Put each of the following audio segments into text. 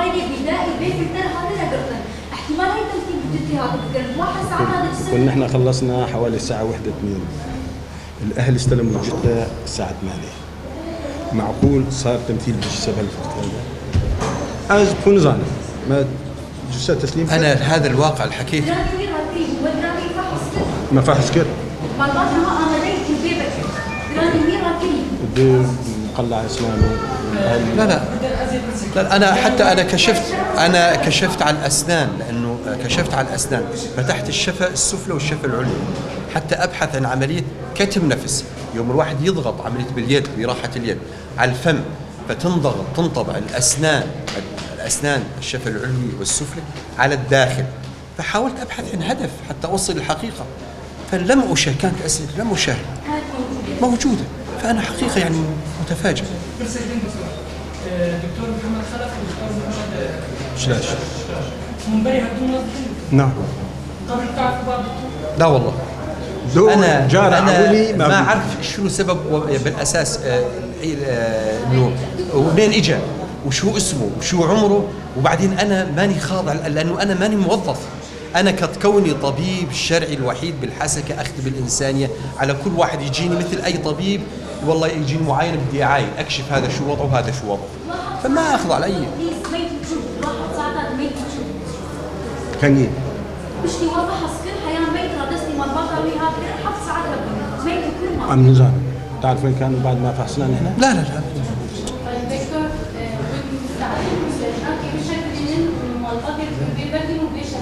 باينه بدائي بيفكر هذا نقرنا احتمال هي تمثيل بجدي هذا فكر واحد ساعه هذا الجسم. كنا احنا خلصنا حوالي الساعه 1 2. الاهل استلموا الجثه الساعه 8. معقول صار تمثيل بالجثه بهالفتره هذا؟ از بكون ظالم ما جثه تسليم. انا هذا الواقع اللي حكيت ما فحص كده ما بعرف انا ليش البيبك جراني مين راكين بده مقلع اسنانه. لا لا لا انا حتى انا كشفت على الاسنان، لانه كشفت على الاسنان، فتحت الشفه السفلى والشفه العليا حتى ابحث عن عمليه كتم نفس. يوم الواحد يضغط عمليه باليد براحه اليد على الفم فتنضغط تنطبع الاسنان الشفه العلوي والسفلى على الداخل، فحاولت ابحث عن هدف حتى اوصل للحقيقه، فلم اشاهد. كانت اسئله لم اشاهد موجوده، فانا حقيقه يعني متفاجئ. دكتور محمد خلف ودكتور محمد شلاش منبري هدونا. نعم. قبل تعرفوا بعض؟ لا والله انا ما اعرف شنو سبب بالاساس انه ومنين اجى وشو اسمه وشو عمره، وبعدين انا ماني خاضع لانه انا ماني موظف. انا كوني طبيب شرعي الوحيد بالحسكه اخدم الانسانيه على كل واحد يجيني مثل اي طبيب، والله يجيني معاينه بدي اعاين اكشف هذا شو وضعه وهذا شو وضعه، فما اخضع لاي كان ايه مش دي واضحه سكر حياه ميت ردستني ما بقى لي هذا حط ساعات ميت كل ما عم نزار. تعرف وين كان بعد ما فحصنا نحن؟ لا لا لا. دكتور كيف شايفين انه القدر بيبدل وبيشرح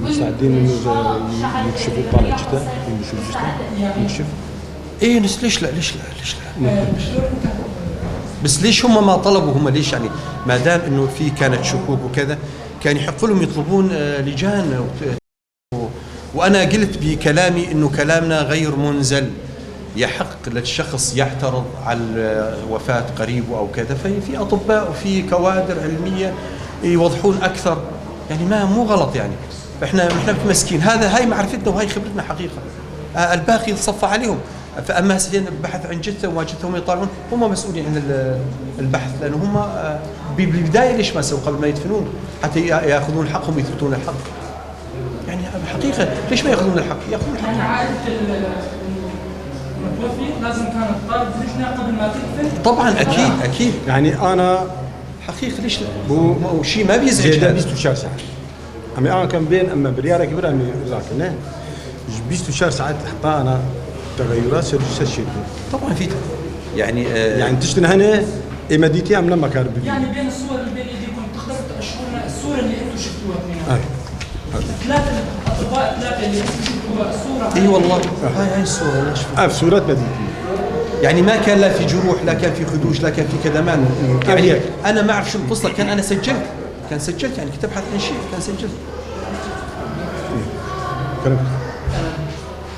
مستعدين انه يكشفوا طالع جثه يشوفوا جثه يكشف. ايه ليش لا ليش لا ليش لا بس ليش هم ما طلبوا؟ هم ليش يعني ما دام انه في كانت شكوك وكذا كان يحق لهم يطلبون لجان وانا قلت بكلامي انه كلامنا غير منزل، يحق للشخص يعترض على وفاة قريبه او كذا، في اطباء وفي كوادر علميه يوضحون اكثر، يعني ما مو غلط يعني. احنا متمسكين، هاي معرفتنا وهي خبرتنا حقيقه. الباقي يتصفى عليهم، فاما سيدنا البحث عن جثه وما جثه هم يطالعون، هم مسؤولين عن البحث، لانه هم بالبدايه ليش ما سووا قبل ما يدفنون حتى ياخذون حقهم ويثبتون الحق. يعني حقيقه ليش ما ياخذون الحق؟ ياخذون الحق. يعني عائله المتوفي لازم كانت تطالب بلجنه قبل ما تدفن. طبعا اكيد يعني انا حقيقه ليش لا؟ شيء ما بيزعج هذا. بيستو شهر ساعه أمي أنا كان بين أما بريارة كبيرة أمي لكن بيستو شهر ساعات حتى أنا تغيرات سيرجس الشيء. طبعا في يعني يعني تشتري هنا إمديتي أم لما كان يعني بين الصور اللي بين ايديكم تقدروا تشوفون الصوره اللي انتم شفتوها منها. ثلاثه اللي انتم شفتوها الصوره. اي والله هاي الصوره والله شفتها. في صورات مديتي. يعني ما كان لا في جروح لا كان في خدوش لا كان في كدمات. يعني انا ما اعرف شو القصه، كان انا سجلت يعني كنت ابحث عن شيء كان سجلت.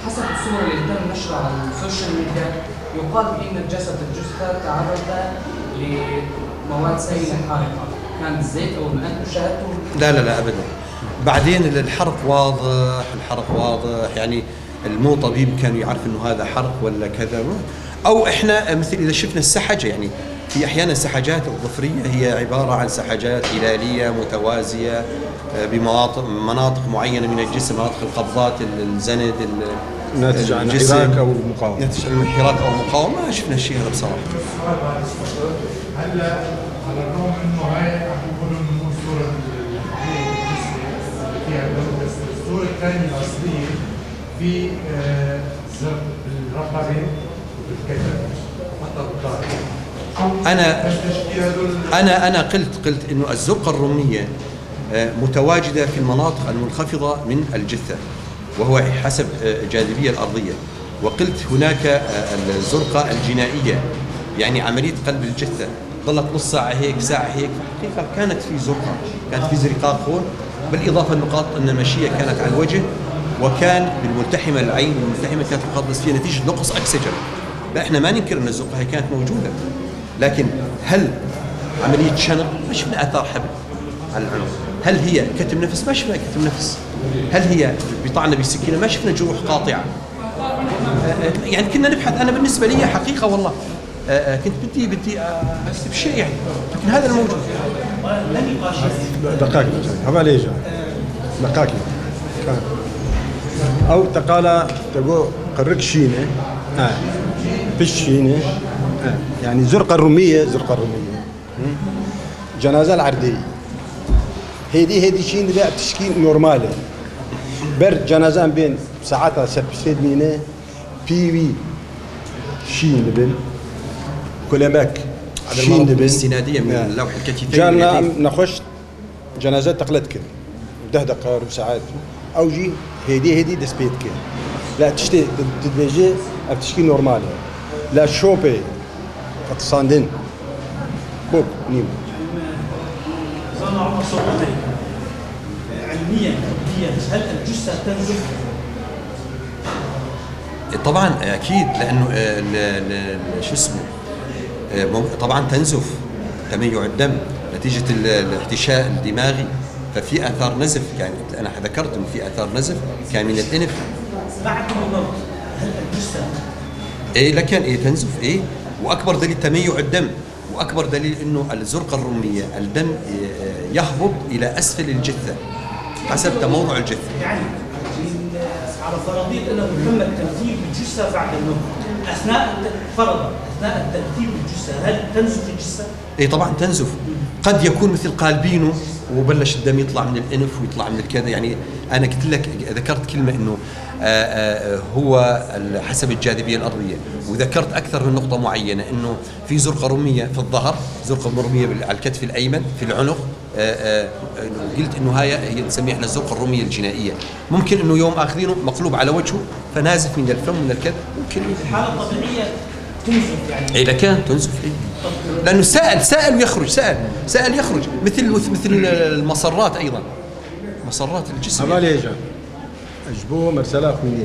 حسب الصور اللي تم نشرها على السوشيال ميديا يقال بان الجثه تعرض لمواد سائله حارقه، كان زيت او ما انتم شاهدتوا؟ لا ابدا. بعدين الحرق واضح يعني المو طبيب كان يعرف انه هذا حرق ولا كذا، او احنا مثل اذا شفنا السحجه، يعني في احيانا السحجات الظفريه هي عباره عن سحجات هلاليه متوازيه بمناطق معينه من الجسم، مناطق القبضات الزند ناتج عن حراك او مقاومه، ناتج عن حراك او مقاومه. ما شفنا الشيء هذا بصراحه. هلا على الرغم انه هاي عم يقولوا انه الصوره فيها بس الصوره الثانيه الاصليه في زرق بالرقبه وبالكتف حتى بالظهر. أنا قلت إنه الزرقة الرمية متواجدة في المناطق المنخفضة من الجثة، وهو حسب الجاذبية الأرضية. وقلت هناك الزرقة الجنائية، يعني عملية قلب الجثة ظلت نص ساعة هيك ساعة هيك، فحقيقة كانت في زرقة، كانت في زرقاء هون، بالإضافة النقاط النمشية كانت على الوجه، وكان بالملتحمة العين الملتحمة كانت مقدس فيها نتيجة نقص أكسجين. لا احنا ما ننكر ان الزرقة هي كانت موجودة، لكن هل عملية شنق؟ ما شفنا آثار حبل على العنق. هل هي كتم نفس؟ ما شفنا كتم نفس. هل هي بطعنة بسكينة؟ ما شفنا جروح قاطعة. يعني كنا نبحث، أنا بالنسبة لي حقيقة والله كنت بدي أكتب شيء يعني، لكن هذا الموجود. دقائق هذا ليش دقائق او تقال تقول قرك شينه فيش شينه يعني زرقه الروميه جنازه العرديه هيدي شين بقى تشكيل نورماله بر جنازه بين ساعتها سبسيد مينه في شين بين كلامك شين دبن استناديه من اللوح الكتيبي جانا نخش جنازات تقلد كده 10 دقائق ربع ساعات او جي هيدي دسبيت كده لا تشتي تدبيجي بتشكي نورمال لا شوبي تصاندين بوك نيم صار عمر صوتين علميا طبيا هل الجثه تنزف؟ طبعا اكيد لانه شو اسمه طبعا تنزف تميع الدم نتيجه الاحتشاء الدماغي ففي اثار نزف يعني انا ذكرت انه في اثار نزف كان من الانف بعد الموت هل الجثه لكن تنزف واكبر دليل تميع الدم واكبر دليل انه الزرقه الروميه الدم يهبط الى اسفل الجثه حسب تموضع الجثه يعني على فرضيه انه تم ترتيب الجثه بعد الموت اثناء الترتيب الجثه هل تنزف الجثه؟ طبعا تنزف قد يكون مثل قالبينه وبلش الدم يطلع من الانف ويطلع من الكذا يعني انا قلت لك ذكرت كلمه انه هو حسب الجاذبيه الارضيه وذكرت اكثر من نقطه معينه انه في زرقه روميه في الظهر زرقه روميه على الكتف الايمن في العنق قلت انه هي نسميها احنا الزرقه الروميه الجنائيه ممكن انه يوم اخذينه مقلوب على وجهه فنازف من الفم من الكذا ممكن الحاله الطبيعيه تنزف يعني اذا كان تنزف لانه سائل ويخرج سائل يخرج مثل المصرات ايضا مصرات الجسم هذا ليش اجبو مرسله مني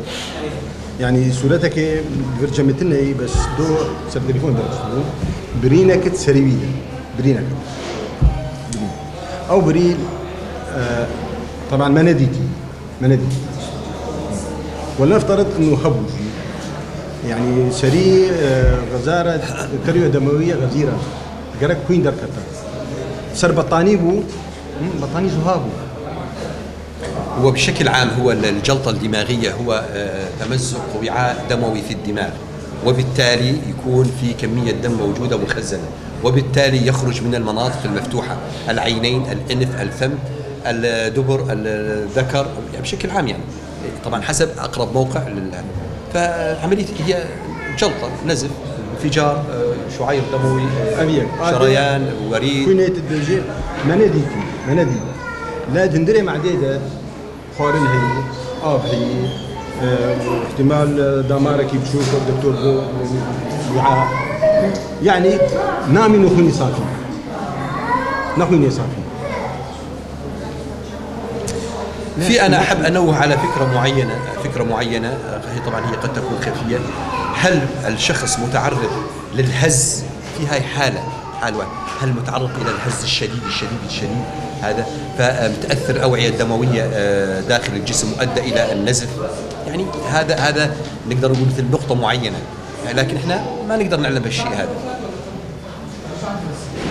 يعني سورتك برجمتنا بس دو سردليفون درستو برينك سريويه برينك او بريل طبعا ما نديتي ولا نفترض انه هبوش يعني سري غزاره تريو دمويه غزيره قرك كوين دركتا سر بطاني زهابو هو بشكل عام هو الجلطة الدماغية هو تمزق وعاء دموي في الدماغ وبالتالي يكون في كمية دم موجودة مخزنة وبالتالي يخرج من المناطق المفتوحة العينين الأنف الفم الدبر الذكر يعني بشكل عام يعني طبعا حسب أقرب موقع فعملية هي جلطة نزف انفجار شعير دموي شريان وريد كوينيت الدجي ما نديتي لا تندري مع ديدا خورن هي هي احتمال دمارك بشوف الدكتور وعاء يعني نامي نخوني صافي في أنا أحب أنوه على فكرة معينة هي طبعا هي قد تكون خفية هل الشخص متعرض للهز في هاي حالة واحدة هل متعرض إلى الهز الشديد هذا فمتأثر الأوعية الدموية داخل الجسم وأدى إلى النزف يعني هذا نقدر نقول مثل نقطة معينة لكن احنا ما نقدر نعلم بالشيء هذا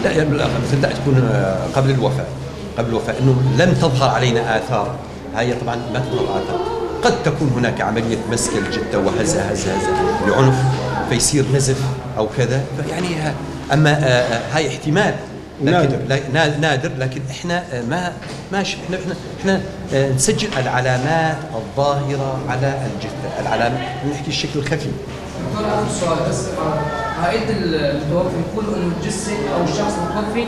لا يعني مثل لا تكون قبل الوفاة انه لم تظهر علينا آثار هي طبعا ما تظهر آثار قد تكون هناك عملية مسك الجدة وهزة لعنف فيصير نزف أو كذا يعني أما هاي احتمال نادر لكن احنا احنا نسجل العلامات الظاهرة على الجثة العلامات نحكي الشكل الخفي سؤال بس عائد المتوفي يقول انه الجثة او الشخص المتوفي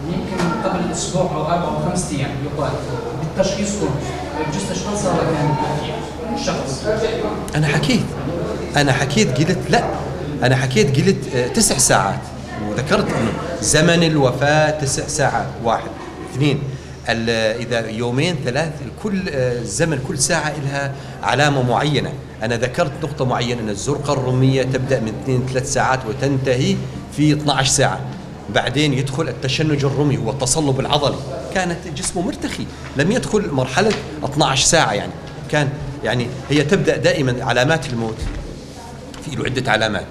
يمكن قبل اسبوع او 4 أو 5 ايام يقال بالتشخيص كله الجثة شلون صار كان الشخص انا حكيت قلت 9 ساعات وذكرت انه زمن الوفاة 9 ساعات 1 2 اذا 2 3 كل زمن كل ساعة لها علامة معينة انا ذكرت نقطة معينة ان الزرقة الرومية تبدأ من 2 3 ساعات وتنتهي في 12 ساعة بعدين يدخل التشنج الرمي هو التصلب العضلي كانت جسمه مرتخي لم يدخل مرحلة 12 ساعة يعني كان يعني هي تبدأ دائما علامات الموت في له عدة علامات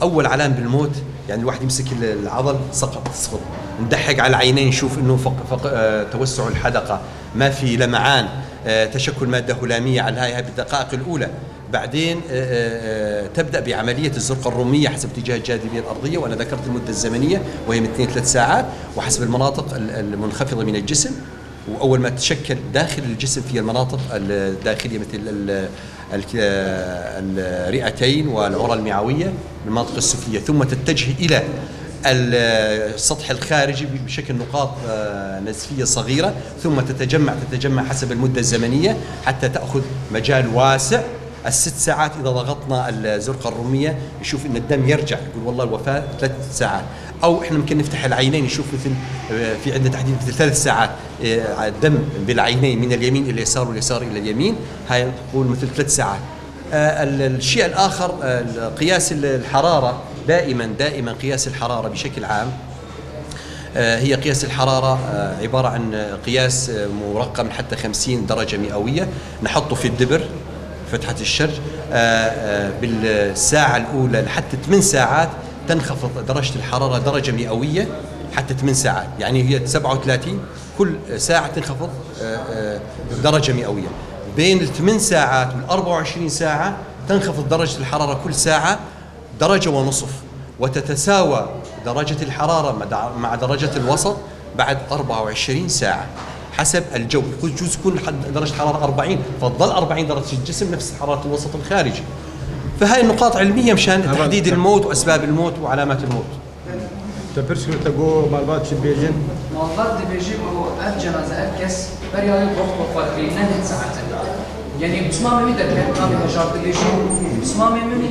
أول علامة بالموت يعني الواحد يمسك العضل تسقط، ندحق على العينين نشوف انه توسع الحدقه، ما في لمعان، تشكل ماده هلاميه على هاي بالدقائق الاولى. بعدين تبدا بعمليه الزرقه الروميه حسب اتجاه الجاذبيه الارضيه، وانا ذكرت المده الزمنيه وهي من 2 3 ساعات، وحسب المناطق المنخفضه من الجسم. واول ما تشكل داخل الجسم في المناطق الداخليه مثل الرئتين والعرى المعويه المناطق السفليه، ثم تتجه الى السطح الخارجي بشكل نقاط نزفيه صغيره، ثم تتجمع حسب المده الزمنيه حتى تاخذ مجال واسع. ال6 ساعات اذا ضغطنا الزرقه الروميه نشوف ان الدم يرجع، يقول والله الوفاه 3 ساعات، او احنا ممكن نفتح العينين نشوف مثل في عندنا تحديد مثل 3 ساعات الدم بالعينين من اليمين الى اليسار واليسار الى اليمين، هاي نقول مثل 3 ساعات. الشيء الاخر قياس الحراره، دائما قياس الحراره بشكل عام هي قياس الحراره عباره عن قياس مرقم حتى 50 درجه مئويه، نحطه في الدبر فتحة الشرج بالساعة الأولى لحتى 8 ساعات تنخفض درجة الحرارة درجة مئوية حتى 8 ساعات، يعني هي 37 كل ساعة تنخفض درجة مئوية. بين ال8 ساعات وال24 ساعة تنخفض درجة الحرارة كل ساعة درجة ونصف، وتتساوى درجة الحرارة مع درجة الوسط بعد 24 ساعة حسب الجو. يجوز تكون درجة حرارة 40، فتظل 40 درجة الجسم نفس حرارة الوسط الخارجي. فهاي النقاط علمية مشان تحديد الموت وأسباب الموت وعلامات الموت. تبرسل تقول مالبات شبيجن مالبات بيجي الجنازة الكس بريا يروح وفات في نهاية ساعات، يعني بسمامي ميدا كان نامي هجار بيجي بسمامي مني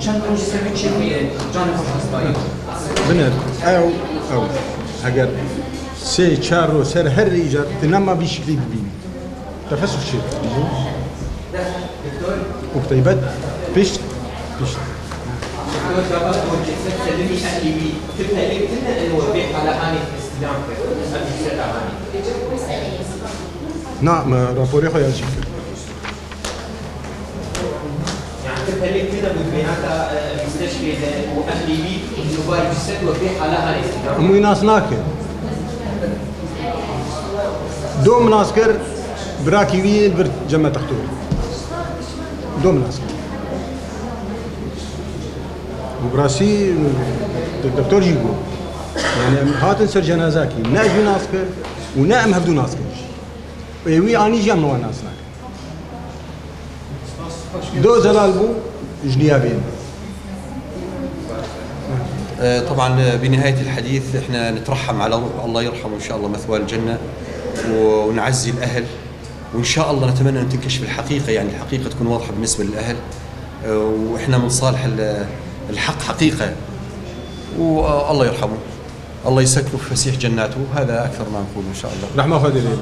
كان روج سوي شيء في جانب الخصبايا بنت أو أجر سي شارو سر هر ريجر تنام بشكل بين تفسر شيء وكتيبات بيش نعم رابوري خويا جي يعني تفهلك كده ببيانات مستشفى واهلي بي انه جسد وفي حاله هاي مو ناس ناكل دوم ناسكر براكيوين بر جمع تختور دوم ناسكر وبراسي الدكتور جيبو يعني هاتن سر جنازاكي ناجي ناسكر ونائم هبدو ناسكر ويوي اني جام نوا ناس ناكر دو زلال بو جنيابين. طبعا بنهاية الحديث احنا نترحم على الله يرحمه ان شاء الله مثواه الجنة، ونعزي الاهل، وان شاء الله نتمنى ان تنكشف الحقيقة، يعني الحقيقة تكون واضحة بالنسبة للاهل، واحنا من صالح الحق حقيقة، والله يرحمه، الله يسكنه في فسيح جناته، هذا اكثر ما نقول ان شاء الله. رحمة خدي